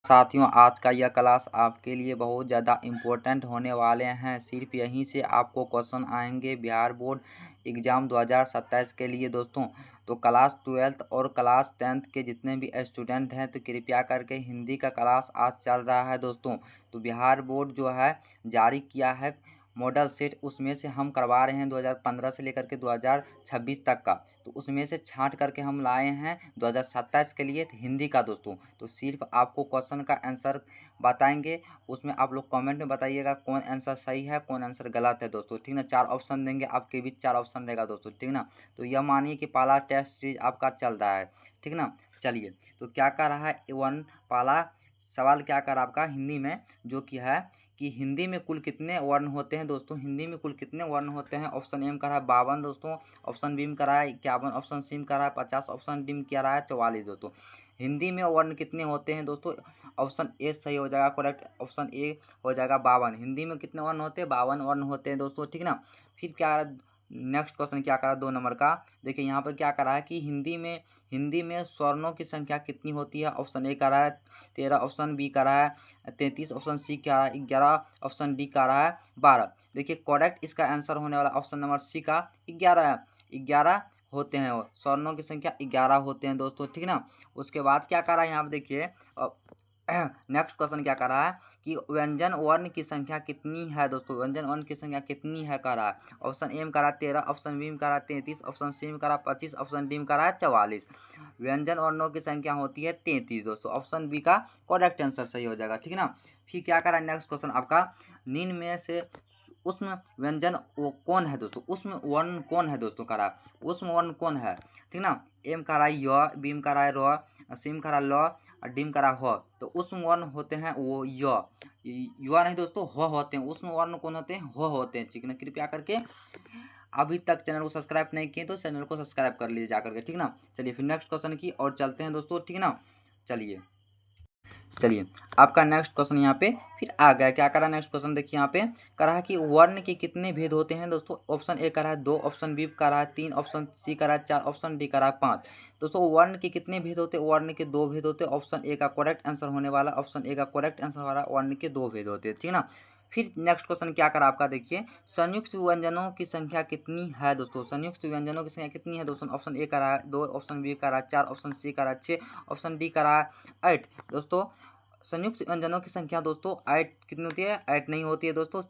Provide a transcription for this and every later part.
साथियों, आज का यह क्लास आपके लिए बहुत ज़्यादा इम्पोर्टेंट होने वाले हैं। सिर्फ यहीं से आपको क्वेश्चन आएंगे बिहार बोर्ड एग्ज़ाम 2027 के लिए दोस्तों। तो क्लास 12th और क्लास 10th के जितने भी स्टूडेंट हैं तो कृपया करके हिंदी का क्लास आज चल रहा है दोस्तों। तो बिहार बोर्ड जो है जारी किया है मॉडल सेट, उसमें से हम करवा रहे हैं 2015 से लेकर के 2026 तक का। तो उसमें से छांट करके हम लाए हैं 2027 के लिए हिंदी का दोस्तों। तो सिर्फ आपको क्वेश्चन का आंसर बताएंगे, उसमें आप लोग कमेंट में बताइएगा कौन आंसर सही है कौन आंसर गलत है दोस्तों, ठीक ना। 4 ऑप्शन देंगे, आपके बीच 4 ऑप्शन रहेगा दोस्तों, ठीक ना। तो यह मानिए कि पहला टेस्ट सीरीज आपका चल रहा है, ठीक ना। चलिए, तो क्या कर रहा है वन पहला सवाल क्या कर आपका हिंदी में, जो कि है कि हिंदी में कुल कितने वर्ण होते हैं दोस्तों। हिंदी में कुल कितने वर्ण होते हैं। ऑप्शन एम का रहा है 52 दोस्तों, ऑप्शन बी में का रहा है 51, ऑप्शन सी में का रहा है 50, ऑप्शन डी में क्या रहा है 44 दोस्तों। हिंदी में वर्ण कितने होते हैं दोस्तों। ऑप्शन ए सही हो जाएगा, करेक्ट ऑप्शन ए हो जाएगा 52। हिंदी में कितने वर्ण होते हैं, 52 वर्ण होते हैं दोस्तों, ठीक ना। फिर क्या नेक्स्ट क्वेश्चन क्या करा 2 नंबर का, देखिए यहाँ पर क्या करा है कि हिंदी में स्वर्णों की संख्या कितनी होती है। ऑप्शन ए का रहा है 13, ऑप्शन बी का रहा है 33, ऑप्शन सी का रहा है 11, ऑप्शन डी का रहा है 12। देखिए करेक्ट इसका आंसर होने वाला ऑप्शन नंबर सी का 11 है। 11 होते हैं, वो स्वर्णों की संख्या 11 होते हैं दोस्तों, ठीक ना। उसके बाद क्या कर रहा है यहाँ पर देखिए नेक्स्ट क्वेश्चन क्या कर रहा है कि व्यंजन वर्ण की संख्या कितनी है दोस्तों। व्यंजन वर्ण की संख्या कितनी है कर रहा है। ऑप्शन ए में कर रहा है 13, ऑप्शन बी में कर रहा है 33, ऑप्शन सी में कर रहा है 25, ऑप्शन डी में कर रहा है 44। व्यंजन वर्णों की संख्या होती है 33 दोस्तों। ऑप्शन बी का करेक्ट आंसर सही हो जाएगा, ठीक ना। फिर क्या कर रहा है नेक्स्ट क्वेश्चन आपका, निम्न में से उसमें व्यंजन वो कौन है दोस्तों। उसमें वर्ण कौन है दोस्तों करा, उसमें वर्ण कौन है, ठीक ना। एम का रहा है य, बी में का रहा है र, सी में का रहा है ल और डी में का रहा है ह। तो उसमें वर्ण होते हैं वो य नहीं दोस्तों, ह होते हैं। उसमें वर्ण कौन होते हैं, ह होते हैं, ठीक ना। कृपया करके अभी तक चैनल को सब्सक्राइब नहीं किए तो चैनल को सब्सक्राइब कर लीजिए जाकर के, ठीक ना। चलिए फिर नेक्स्ट क्वेश्चन की और चलते हैं दोस्तों, ठीक ना। चलिए आपका नेक्स्ट क्वेश्चन यहाँ पे फिर आ गया। क्या करा नेक्स्ट क्वेश्चन देखिए यहाँ पे करा है कि वर्ण के कितने भेद होते हैं दोस्तों। ऑप्शन ए करा है 2, ऑप्शन बी करा है 3, ऑप्शन सी करा है 4, ऑप्शन डी करा है 5 दोस्तों। वर्ण के कितने भेद होते हैं, वर्ण के 2 भेद होते हैं। ऑप्शन ए का करेक्ट आंसर होने वाला, ऑप्शन ए का करेक्ट आंसर वाला वर्ण के 2 भेद होते हैं, ठीक ना। फिर नेक्स्ट क्वेश्चन क्या करा आपका देखिए, संयुक्त व्यंजनों की संख्या कितनी है दोस्तों। संयुक्त व्यंजनों की संख्या कितनी है दोस्तों। ऑप्शन ए करा है 2, ऑप्शन बी करा है 4, ऑप्शन सी करा है 6, ऑप्शन डी करा है 8 दोस्तों। संयुक्त व्यंजनों की संख्या दोस्तों 8 कितनी होती है, 8 नहीं होती है दोस्तों,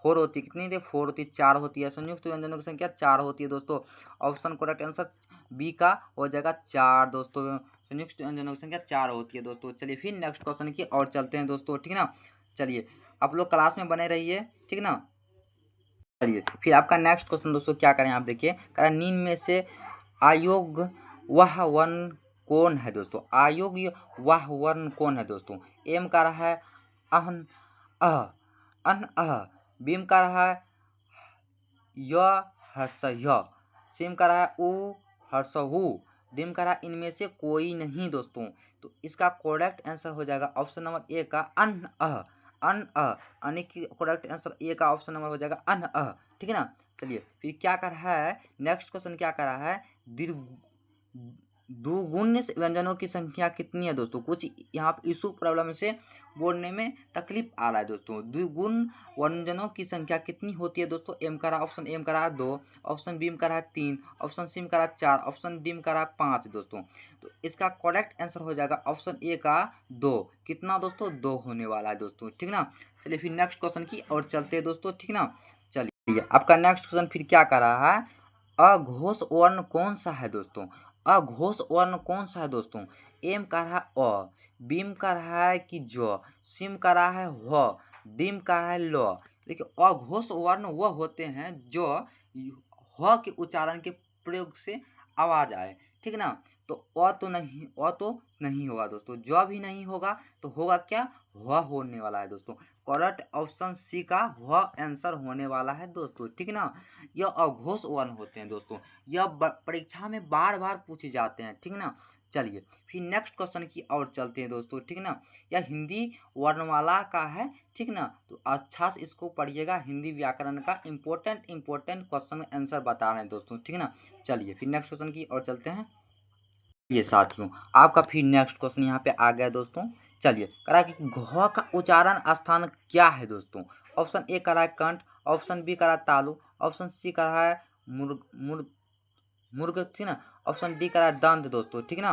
4 होती है। कितनी होती है, 4 होती है, 4 होती है। संयुक्त व्यंजनों की संख्या 4 होती है दोस्तों। ऑप्शन करेक्ट आंसर बी का हो जाएगा 4 दोस्तों। संयुक्त व्यंजनों की संख्या 4 होती है दोस्तों। चलिए फिर नेक्स्ट क्वेश्चन की और चलते हैं दोस्तों, ठीक ना। चलिए आप लोग क्लास में बने रहिए, ठीक ना। चलिए फिर आपका नेक्स्ट क्वेश्चन दोस्तों क्या करें आप देखिए, करें निम्न में से अयोग्य वह वर्ण कौन है दोस्तों। अयोग्य वह वर्ण कौन है दोस्तों। एम का रहा है अहन अह अन अह, बीम का रहा है य हर्ष य, सीम का रहा है उ हर्ष हु, डिम का रहा है इनमें से कोई नहीं दोस्तों। तो इसका करेक्ट आंसर हो जाएगा ऑप्शन नंबर ए का अन अह। अन अह यानी कि करेक्ट आंसर ए का ऑप्शन नंबर हो जाएगा अन अह, ठीक है ना। चलिए फिर क्या कर रहा है नेक्स्ट क्वेश्चन क्या कर रहा है, दीर्घ दुगुण व्यंजनों की संख्या कितनी है दोस्तों। कुछ यहाँ पे इशू प्रॉब्लम से बोलने में तकलीफ आ रहा है दोस्तों। द्विगुण व्यंजनों की संख्या कितनी होती है दोस्तों। एम का रहा ऑप्शन एम का रहा 2, ऑप्शन बी में का रहा 3, ऑप्शन सी में का रहा 4, ऑप्शन डी में का रहा 5 दोस्तों। तो इसका करेक्ट आंसर हो जाएगा ऑप्शन ए का 2। कितना दोस्तों, 2 होने वाला है दोस्तों, ठीक ना। चलिए फिर नेक्स्ट क्वेश्चन की और चलते हैं दोस्तों, ठीक ना। चलिए आपका नेक्स्ट क्वेश्चन फिर क्या कर रहा है, अघोष वर्ण कौन सा है दोस्तों। अघोष वर्ण कौन सा है दोस्तों। एम का रहा है अ, बीम का रहा है कि जो, सिम का रहा है ह, डिम का रहा है ल। देखिए अघोष वर्ण वह होते हैं जो ह के उच्चारण के प्रयोग से आवाज आए, ठीक ना। तो अ तो नहीं होगा दोस्तों, जो भी नहीं होगा तो होगा क्या, वह होने वाला है दोस्तों। करेक्ट ऑप्शन सी का वह आंसर होने वाला है दोस्तों, ठीक ना। यह अघोष वर्ण होते हैं दोस्तों, यह परीक्षा में बार बार पूछे जाते हैं, ठीक ना। चलिए फिर नेक्स्ट क्वेश्चन की और चलते हैं दोस्तों, ठीक ना। यह हिंदी वर्णमाला का है, ठीक ना। तो अच्छा से इसको पढ़िएगा, हिंदी व्याकरण का इम्पोर्टेंट क्वेश्चन आंसर बता रहे हैं दोस्तों, ठीक ना। चलिए फिर नेक्स्ट क्वेश्चन की और चलते हैं। ये साथियों आपका फिर नेक्स्ट क्वेश्चन यहाँ पे आ गया दोस्तों, चलिए कह रहा है कि घ का उच्चारण स्थान क्या है दोस्तों। ऑप्शन ए कह रहा है कंठ, ऑप्शन बी कह रहा है तालु, ऑप्शन सी कह रहा है मुर्ग मुर्ग मुर्ग, ठीक ना। ऑप्शन डी कह रहा है दंत दोस्तों, ठीक ना।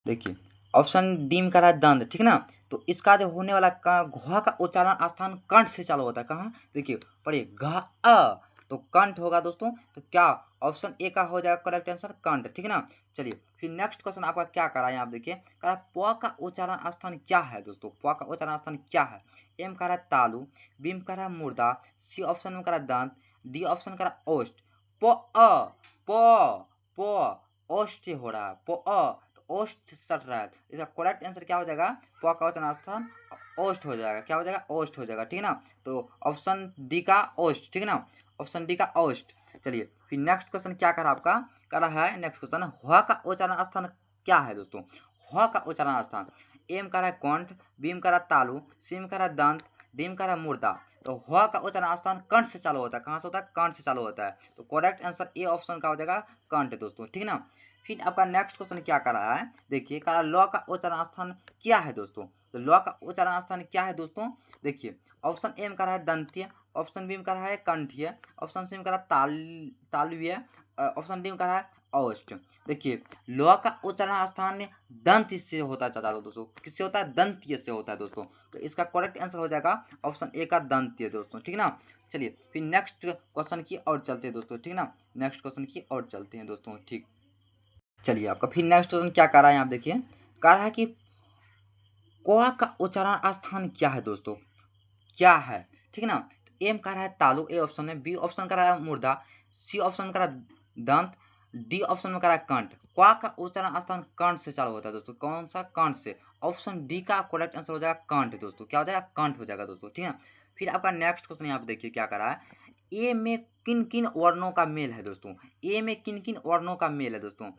देखिए ऑप्शन डी में कह रहा है दंत, ठीक ना। तो इसका जो होने वाला घ का उच्चारण स्थान कंठ से चालू होता है। कहाँ देखिए पढ़िए घ अ, तो कंठ होगा दोस्तों। तो क्या ऑप्शन ए का हो जाएगा करेक्ट आंसर कंठ, ठीक ना। चलिए फिर नेक्स्ट क्वेश्चन आपका क्या करा है, आप देखिए कह रहा है प का उच्चारण स्थान क्या है दोस्तों। प का उच्चारण स्थान क्या है। एम कह रहा है तालु, बी में कह रहा है मुर्दा, सी ऑप्शन में कह रहा है दंत, डी ऑप्शन कह रहा है ओष्ठ। प ओष्ठ हो रहा है, तो ओष्ठ सट रहा है। इसका करेक्ट आंसर क्या हो जाएगा, प का वचन स्थान ओष्ठ हो जाएगा। क्या हो जाएगा, ओष्ठ हो जाएगा, ठीक ना। तो ऑप्शन डी का ओष्ठ, ठीक ना, ऑप्शन डी का ओष्ठ। चलिए फिर नेक्स्ट क्वेश्चन क्या कर आपका कर रहा है। नेक्स्ट क्वेश्चन ह का उच्चारण स्थान क्या है दोस्तों। ह का उच्चारण स्थान एम का रहा है कंठ, बी में का रहा है तालु, सी में का रहा है दंत, डी में का रहा है मुर्दा। तो ह का उच्चारण स्थान कंठ से चालू होता है। कहाँ से होता है, कंठ से चालू होता है। तो करेक्ट आंसर ए ऑप्शन का हो जाएगा कंठ दोस्तों, ठीक ना। फिर आपका नेक्स्ट क्वेश्चन क्या कर रहा है, देखिए कह रहा है ल का उच्चारण स्थान क्या है दोस्तों। तो ल का उच्चारण स्थान क्या है दोस्तों। देखिए ऑप्शन ए में कह रहा है दंतीय, ऑप्शन बी में कह रहा है कंठीय, ऑप्शन सी में कह रहा है तालव्य, ऑप्शन डी में कह रहा है औष्ठ। देखिए ल का उच्चारण स्थान दंत से होता है चाचा दोस्तों। किससे होता है, दंतीय से होता है दोस्तों। तो इसका करेक्ट आंसर हो जाएगा ऑप्शन ए का दंतीय दोस्तों, ठीक ना। चलिए फिर नेक्स्ट क्वेश्चन की ओर चलते हैं दोस्तों, ठीक ना। नेक्स्ट क्वेश्चन की ओर चलते हैं दोस्तों, ठीक। चलिए आपका फिर नेक्स्ट क्वेश्चन क्या कर रहा है, आप देखिए कह रहा है कि क का उच्चारण स्थान क्या है दोस्तों, क्या है, ठीक ना। एम कह रहा है तालु ए ऑप्शन में, बी ऑप्शन कह रहा है मुर्दा, सी ऑप्शन में कह रहा है दंत, डी ऑप्शन में कह रहा है कंठ। क्वा का उच्चारण स्थान कंठ से चालू होता है दोस्तों। कौन सा, कंठ से। ऑप्शन डी का करेक्ट आंसर हो जाएगा कंठ दोस्तों। क्या हो जाएगा, कंठ हो जाएगा दोस्तों, ठीक है। फिर आपका नेक्स्ट क्वेश्चन यहाँ पे देखिए क्या कर रहा है। ए में किन किन वर्णों का मेल है दोस्तों। ए में किन किन वर्णों का मेल है दोस्तों।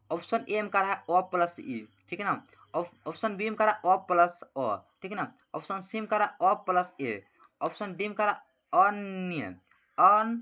ऑप्शन ए में कह रहा है अ प्लस ई, ठीक है ना। ऑप्शन बी में कह रहा है अ प्लस अ, ठीक है ना। ऑप्शन सी में कह रहा है अ प्लस ए, ऑप्शन डी में कह रहा है अन्य, अन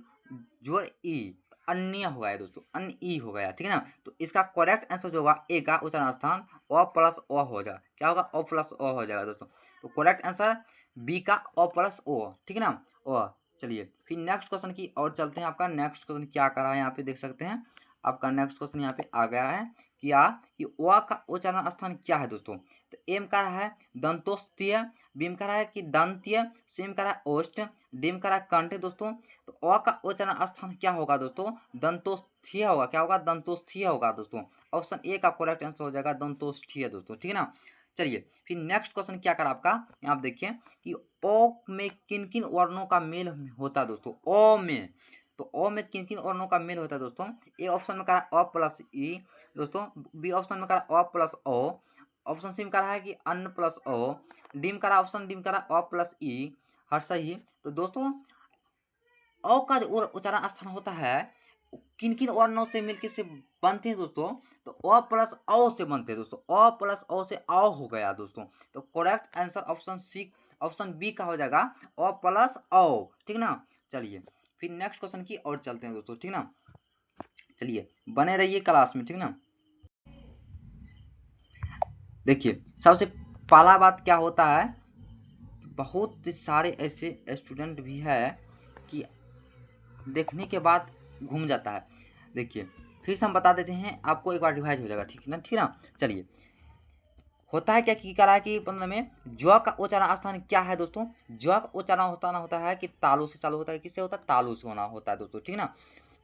जो ई, अन्य हो गया दोस्तों, अन ई हो गया, ठीक है ना। तो इसका करेक्ट आंसर जो होगा ए का उच्चारण स्थान अ प्लस अ हो जाएगा। क्या होगा, अ प्लस अ हो जाएगा दोस्तों। तो करेक्ट आंसर बी का अ प्लस ओ, ठीक है ना, अ। चलिए फिर नेक्स्ट क्वेश्चन की ओर चलते हैं। आपका नेक्स्ट क्वेश्चन क्या कर रहा है, यहाँ पे देख सकते हैं। आपका नेक्स्ट क्वेश्चन यहाँ पे आ गया है क्या कि व का उच्चारण स्थान क्या है दोस्तों। तो एम का रहा है दंतोस्तीय, बी में कह रहा है कि दंतीय, सी में कह रहा है ओष्ठ, डी में कह रहा है कंठ दोस्तों। तो अ का उच्चारण स्थान क्या होगा दोस्तों, दंतोस्थीय होगा। क्या होगा, दंतोस्थीय होगा दोस्तों। ऑप्शन ए का करेक्ट आंसर हो जाएगा दंतोस्थीय दोस्तों, ठीक है ना। चलिए फिर नेक्स्ट क्वेश्चन क्या करा आपका, यहाँ आप देखिए कि ओ में किन किन वर्णों का मेल होता है दोस्तों। ओ में, तो ओ में किन किन वर्णों का मेल होता है दोस्तों। ए ऑप्शन में कहा अ प्लस ई दोस्तों, बी ऑप्शन में कहा अ प्लस ओ, ऑप्शन सी में कहा है कि अन प्लस ओ, डी में कहा ऑप्शन डी में कहा अ प्लस ई, हर सही। तो दोस्तों अ का जो उच्चारण स्थान होता है किन किन वर्णों से मिलकर से बनते हैं दोस्तों। तो अ प्लस औ से बनते हैं दोस्तों। अ प्लस औ से औ हो गया दोस्तों। तो correct answer option C, option B का हो जाएगा अ प्लस औ, ठीक ना। चलिए फिर नेक्स्ट क्वेश्चन की ओर चलते हैं दोस्तों, ठीक ना। चलिए बने रहिए क्लास में, ठीक ना। देखिए सबसे पहला बात क्या होता है, बहुत सारे ऐसे स्टूडेंट भी है कि देखने के बाद घूम जाता है। देखिए फिर से हम बता देते हैं आपको, एक बार रिवाइज हो जाएगा, ठीक है ना, ठीक है ना। चलिए होता है क्या कि करा कि पंद्रह में ज का उच्चारण स्थान क्या है दोस्तों। ज का उच्चारण होता है कि तालु से चालू होता है। किससे होता है, तालु से होना होता है दोस्तों, ठीक ना।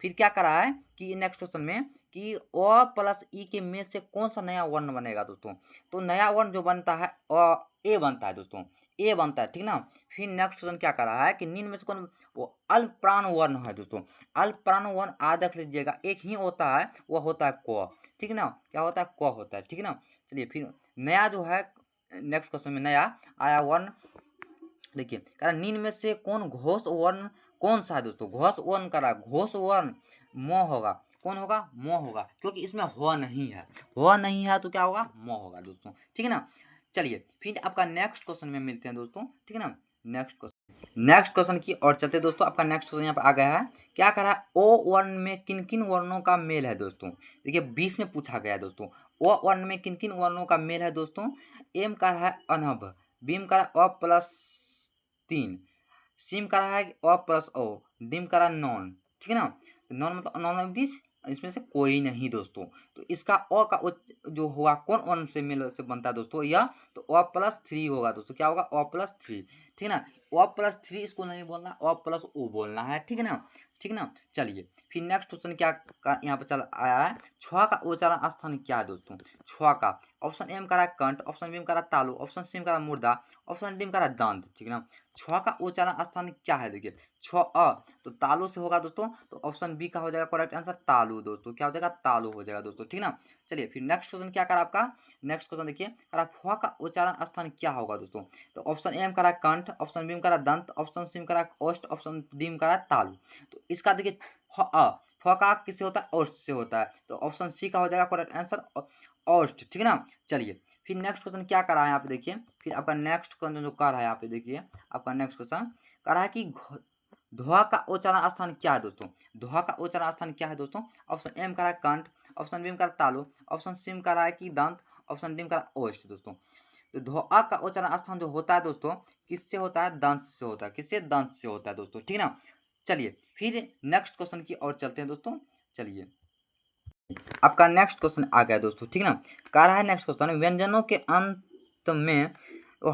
फिर क्या करा है कि नेक्स्ट क्वेश्चन में कि अ प्लस ई के में से कौन सा नया वर्ण बनेगा दोस्तों। तो नया वर्ण जो बनता है अ ए बनता है दोस्तों, ए बनता है, ठीक ना। फिर नेक्स्ट क्वेश्चन क्या करा है कि निम्न में से कौन, वो अल्प प्राण वर्ण है दोस्तों। अल्प प्राण वर्ण याद रख लीजिएगा, एक ही होता है, वह होता है क, ठीक ना। क्या होता है, क होता है, ठीक ना। चलिए फिर नया जो है नेक्स्ट क्वेश्चन में नया आया वर्ण, देखिए कारण नीन में से कौन घोष वर्ण कौन सा है दोस्तों। घोष वर्ण करा, घोष वर्ण म होगा। कौन होगा, म होगा, क्योंकि इसमें ह नहीं है। ह नहीं है तो क्या होगा, म होगा दोस्तों, ठीक है ना। चलिए फिर आपका नेक्स्ट क्वेश्चन में मिलते हैं दोस्तों, ठीक है ना। नेक्स्ट क्वेश्चन की ओर चलते हैं दोस्तों। आपका नेक्स्ट क्वेश्चन यहाँ पे आ गया है, क्या करा है ओ वर्ण में किन किन वर्णों का मेल है दोस्तों। देखिए 20 में पूछा गया है दोस्तों, ओ वर्ण में किन किन वर्णों का मेल है दोस्तों। एम का रहा है अनभ, बीम का रहा है अ+3, सीम का रहा है अ+ओ, डिम का रहा है नॉन, ठीक है ना। तो नॉन मतलब नॉन ऑफ दिस, इसमें से कोई नहीं दोस्तों। तो इसका अ का जो होगा कौन वन से मिल से बनता है दोस्तों, यह तो अ+3 होगा दोस्तों। क्या होगा? अ+3, ठीक है ना। अ+3 इसको नहीं बोलना, अ+ओ बोलना है, ठीक है ना, ठीक है ना। चलिए फिर नेक्स्ट क्वेश्चन क्या यहाँ पर चल आया है, छ का उच्चारण स्थान क्या है दोस्तों? छ का ऑप्शन एम का रहा है कंठ, ऑप्शन बी का रहा है तालु, ऑप्शन सी का रहा है मुर्दा, ऑप्शन डी का रहा है दंत, ठीक है ना। छ का उच्चारण स्थान क्या है? देखिए छ तो तालु से होगा दोस्तों, तो ऑप्शन बी का हो जाएगा करेक्ट आंसर तालु दोस्तों। क्या हो जाएगा? तालु हो जाएगा दोस्तों, ठीक है ना। चलिए फिर नेक्स्ट क्वेश्चन क्या करा आपका, नेक्स्ट क्वेश्चन देखिए करा फ का उच्चारण स्थान क्या होगा दोस्तों? तो ऑप्शन एम करा कंठ, ऑप्शन बी करा दंत, ऑप्शन सी करा ओष्ठ, ऑप्शन डी करा तालु। तो इसका देखिए फ का किससे होता है? ओष्ठ से होता है, तो ऑप्शन सी का हो जाएगा करेक्ट आंसर ओष्ठ, ठीक है ना। चलिए फिर नेक्स्ट क्वेश्चन क्या करा है यहाँ पे देखिए, फिर आपका नेक्स्ट क्वेश्चन जो कर रहा है यहाँ पे देखिए, आपका नेक्स्ट क्वेश्चन कह रहा है कि ध्वा का उच्चारण स्थान क्या है दोस्तों? ध्वा का उच्चारण स्थान क्या है दोस्तों? ऑप्शन एम का रहा है कंठ, ऑप्शन बी का रहा है तालु, ऑप्शन सी का रहा है कि दंत, ऑप्शन डी का रहा है ओष्ठ दोस्तों। तो ध्वा का उच्चारण स्थान जो होता है दोस्तों, किससे होता है? दंत से होता है। किससे? दंत से होता है दोस्तों, ठीक है ना। चलिए फिर नेक्स्ट क्वेश्चन की ओर चलते हैं दोस्तों। चलिए आपका नेक्स्ट क्वेश्चन आ गया दोस्तों, ठीक है ना। कह रहा है नेक्स्ट क्वेश्चन, व्यंजनों के अंत में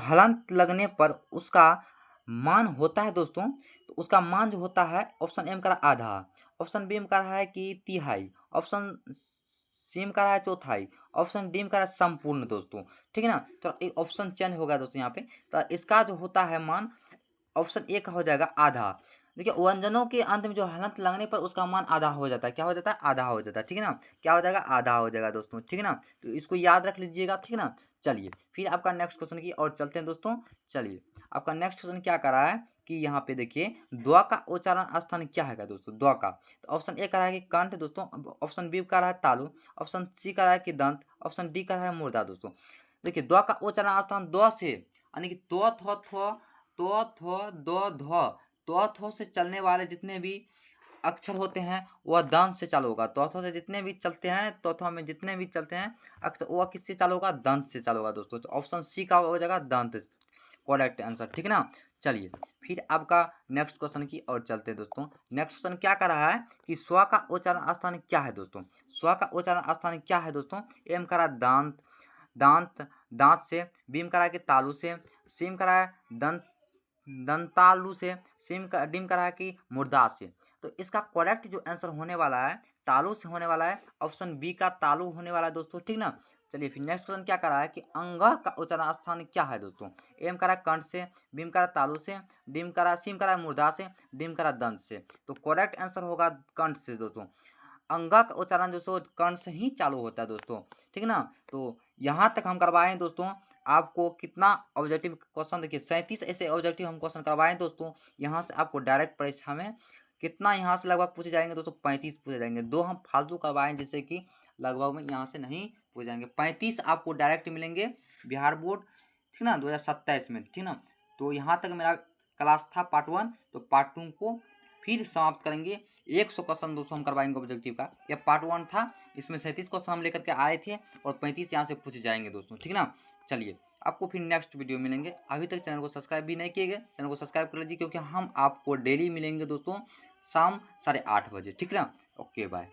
हलंत लगने पर उसका मान होता है दोस्तों। तो उसका मान जो होता है, ऑप्शन एम का रहा आधा, ऑप्शन बी का रहा है कि तिहाई, ऑप्शन सी का रहा है चौथाई, ऑप्शन डी का रहा है संपूर्ण दोस्तों, ठीक है ना। तो एक ऑप्शन चेंज होगा दोस्तों यहाँ पे। तो इसका जो होता है मान, ऑप्शन ए का हो जाएगा आधा। देखिए व्यंजनों के अंत में जो हलंत लगने पर उसका मान आधा हो जाता है। क्या हो जाता है? आधा हो जाता है, ठीक है ना। क्या हो जाएगा? आधा हो जाएगा दोस्तों, ठीक है ना। तो इसको याद रख लीजिएगा, ठीक है ना। चलिए फिर आपका नेक्स्ट क्वेश्चन की और चलते हैं दोस्तों। चलिए आपका नेक्स्ट क्वेश्चन क्या कर रहा है कि यहाँ पे देखिए द्वा का उच्चारण स्थान क्या है दोस्तों? द्वा का तो ऑप्शन ए का रहा है कि कंठ दोस्तों, ऑप्शन बी का रहा है तालु, ऑप्शन सी का रहा है कि दंत, ऑप्शन डी का रहा है मुर्दा दोस्तों। देखिए द्वा का उच्चारण स्थान द्वा से, यानी कि तो थो से चलने वाले जितने भी अक्षर होते हैं वह दंत से चालू होगा। तो से जितने भी चलते हैं, तो में जितने भी चलते हैं अक्षर, वह किससे चालू होगा? दंत से चालू होगा दोस्तों। तो ऑप्शन सी का हो जाएगा दंत, करेक्ट आंसर, ठीक है ना। चलिए फिर आपका नेक्स्ट क्वेश्चन की ओर चलते हैं दोस्तों। नेक्स्ट क्वेश्चन क्या कर रहा है कि स्व का उच्चारण स्थान क्या है दोस्तों? स्व का उच्चारण स्थान क्या है दोस्तों? एम करा दांत, दांत से, बीम करा के तालु से, सीम करा है दंतालु से, डीम करा है कि मुर्दा से। तो इसका करेक्ट जो आंसर होने वाला है तालु से होने वाला है, ऑप्शन बी का तालु होने वाला है दोस्तों, ठीक ना। चलिए फिर नेक्स्ट क्वेश्चन क्या कर रहा है कि अंग का उच्चारण स्थान क्या है दोस्तों? एम करा कंठ से, बीम करा तालु से, डीम करा सीम करा मुर्दा से, डीम करा दंत से। तो करेक्ट आंसर होगा कंठ से दोस्तों। अंगा का उच्चारण दोस्तों कर्ण से ही चालू होता है दोस्तों, ठीक है ना। तो यहाँ तक हम करवाएं दोस्तों। आपको कितना ऑब्जेक्टिव क्वेश्चन, देखिए 37 ऐसे ऑब्जेक्टिव हम क्वेश्चन करवाएं दोस्तों। यहाँ से आपको डायरेक्ट परीक्षा में कितना यहाँ से लगभग पूछे जाएंगे दोस्तों? 35 पूछे जाएंगे। दो हम फालतू करवाएं जिससे कि लगभग में यहाँ से नहीं पूछ जाएंगे। 35 आपको डायरेक्ट मिलेंगे बिहार बोर्ड, ठीक ना, 2027 में, ठीक ना। तो यहाँ तक मेरा क्लास था पार्ट 1। तो पार्ट 2 को फिर समाप्त करेंगे। 100 क्वेश्चन दोस्तों हम करवाएंगे ऑब्जेक्टिव का। यह पार्ट 1 था, इसमें 37 क्वेश्चन हम लेकर के आए थे और 35 यहाँ से पूछे जाएंगे दोस्तों, ठीक ना। चलिए आपको फिर नेक्स्ट वीडियो मिलेंगे। अभी तक चैनल को सब्सक्राइब भी नहीं किए गए, चैनल को सब्सक्राइब कर लीजिए, क्योंकि हम आपको डेली मिलेंगे दोस्तों शाम 8:30 बजे, ठीक ना। Okay bye.